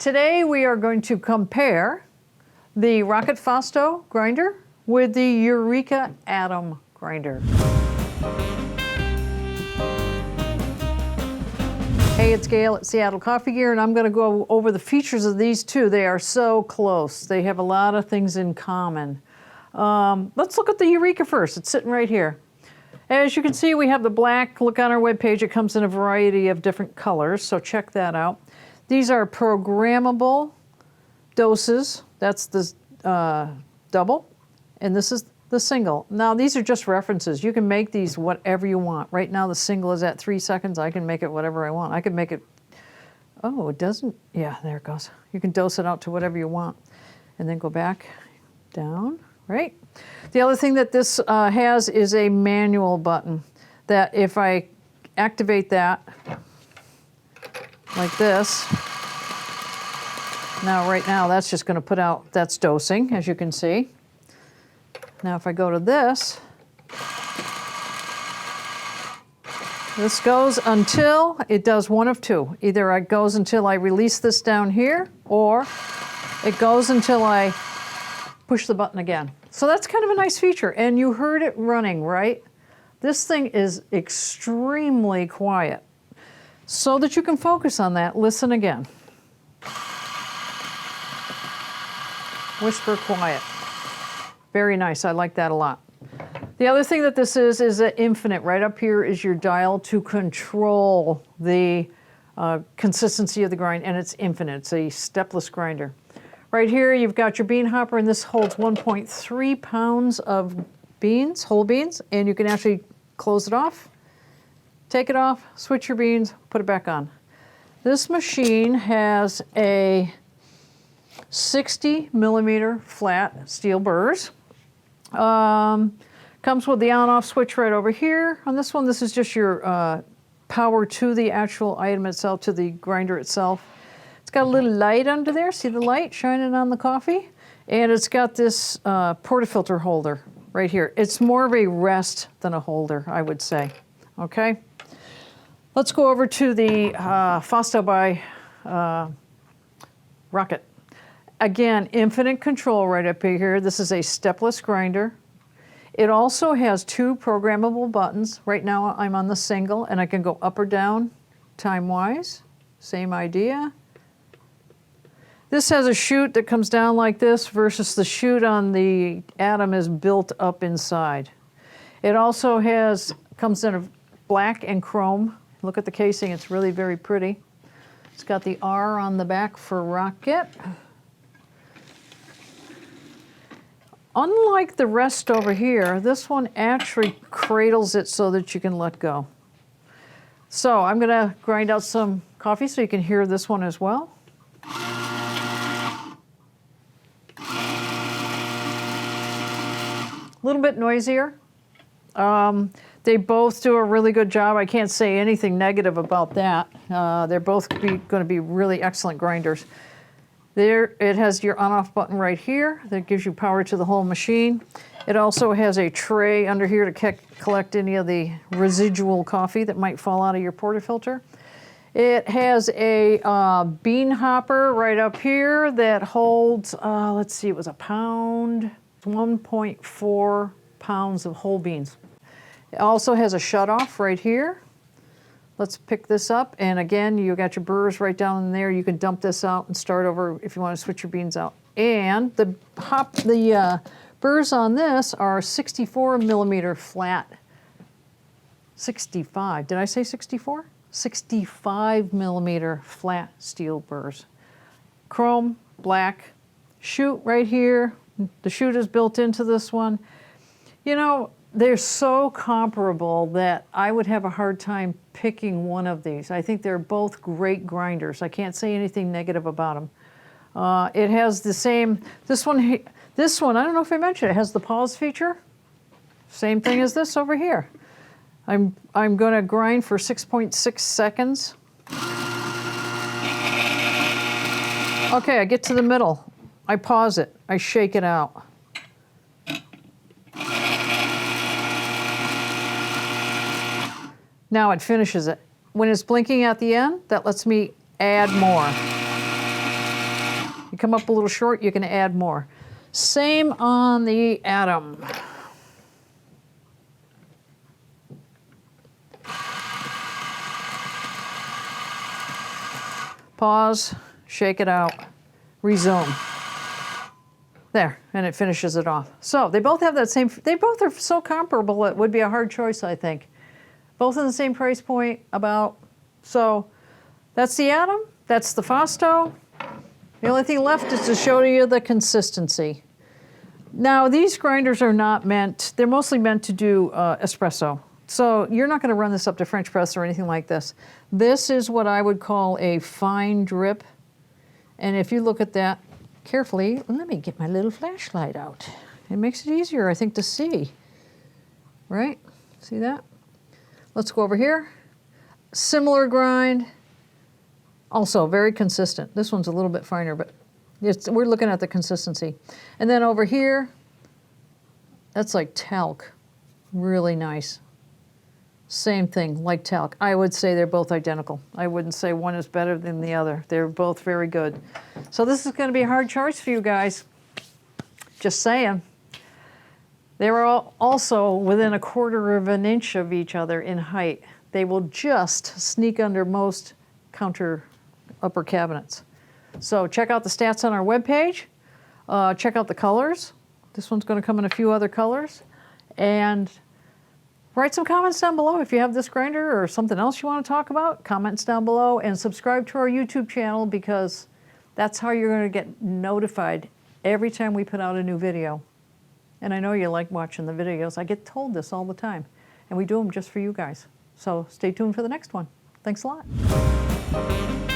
Today we are going to compare the Rocket Fausto grinder with the Eureka Atom grinder. Hey, it's Gail at Seattle Coffee Gear, and I'm going to go over the features of these two. They are so close. They have a lot of things in common. Let's look at the Eureka first. It's sitting right here. As you can see, we have the black. Look on our webpage. It comes in a variety of different colors, so check that out. These are programmable doses. That's the double, and this is the single. Now, these are just references. You can make these whatever you want. Right now, the single is at 3 seconds. I can make it whatever I want. I can make it, oh, it doesn't, yeah, there it goes. You can dose it out to whatever you want. And then go back, down, right? The other thing that this has is a manual button that if I activate that, like this. Now, right now, that's just going to put out, that's dosing, as you can see. Now, if I go to this goes until it does one of two. Either it goes until I release this down here, or it goes until I push the button again. So that's kind of a nice feature. And you heard it running, right? This thing is extremely quiet. So that you can focus on that, listen again. Whisper quiet. Very nice, I like that a lot. The other thing that this is infinite. Right up here is your dial to control the consistency of the grind, and it's infinite. It's a stepless grinder. Right here, you've got your bean hopper, and this holds 1.3 pounds of beans, whole beans, and you can actually close it off. Take it off, switch your beans, put it back on. This machine has a 60 millimeter flat steel burrs. Comes with the on-off switch right over here. On this one, this is just your power to the actual item itself, to the grinder itself. It's got a little light under there. See the light shining on the coffee? And it's got this portafilter holder right here. It's more of a rest than a holder, I would say. Okay? Let's go over to the Fausto by Rocket. Again, infinite control right up here. This is a stepless grinder. It also has two programmable buttons. Right now I'm on the single, and I can go up or down time-wise. Same idea. This has a chute that comes down like this versus the chute on the Atom is built up inside. It also comes in a black and chrome. Look at the casing, it's really very pretty. It's got the R on the back for Rocket. Unlike the rest over here, this one actually cradles it so that you can let go. So I'm gonna grind out some coffee so you can hear this one as well. A little bit noisier. They both do a really good job. I can't say anything negative about that. They're both going to be really excellent grinders. There, it has your on-off button right here that gives you power to the whole machine. It also has a tray under here to collect any of the residual coffee that might fall out of your portafilter. It has a bean hopper right up here that holds, let's see, it was a pound, 1.4 pounds of whole beans. It also has a shutoff right here. Let's pick this up, and again, you got your burrs right down in there. You can dump this out and start over if you want to switch your beans out. And the burrs on this are 64 millimeter flat. 65, did I say 64? 65 millimeter flat steel burrs. Chrome, black, chute right here. The chute is built into this one. You know, they're so comparable that I would have a hard time picking one of these. I think they're both great grinders. I can't say anything negative about them. It has the same, this one, I don't know if I mentioned it, has the pause feature. Same thing as this over here. I'm going to grind for 6.6 seconds. Okay, I get to the middle. I pause it. I shake it out. Now it finishes it. When it's blinking at the end, that lets me add more. come up a little short, you can add more. Same on the Atom. Pause, shake it out, resume. There, and it finishes it off. So they both have that same, they both are so comparable, it would be a hard choice, I think. Both in the same price point, about. So that's the Atom, that's the Fausto. The only thing left is to show you the consistency. Now, these grinders are not meant, they're mostly meant to do espresso. So you're not gonna run this up to French press or anything like this. This is what I would call a fine drip. And if you look at that carefully, let me get my little flashlight out. It makes it easier, I think, to see. Right? See that? Let's go over here. Similar grind. Also very consistent. This one's a little bit finer, but we're looking at the consistency. And then over here, that's like talc. Really nice. Same thing, like talc. I would say they're both identical. I wouldn't say one is better than the other. They're both very good. So this is going to be a hard choice for you guys. Just saying. They were all also within 1/4 of an inch of each other in height. They will just sneak under most counter upper cabinets. So check out the stats on our webpage. Check out the colors. This one's going to come in a few other colors. And write some comments down below if you have this grinder or something else you want to talk about. Comments down below and subscribe to our YouTube channel because that's how you're going to get notified every time we put out a new video. And I know you like watching the videos. I get told this all the time. And we do them just for you guys. So stay tuned for the next one. Thanks a lot.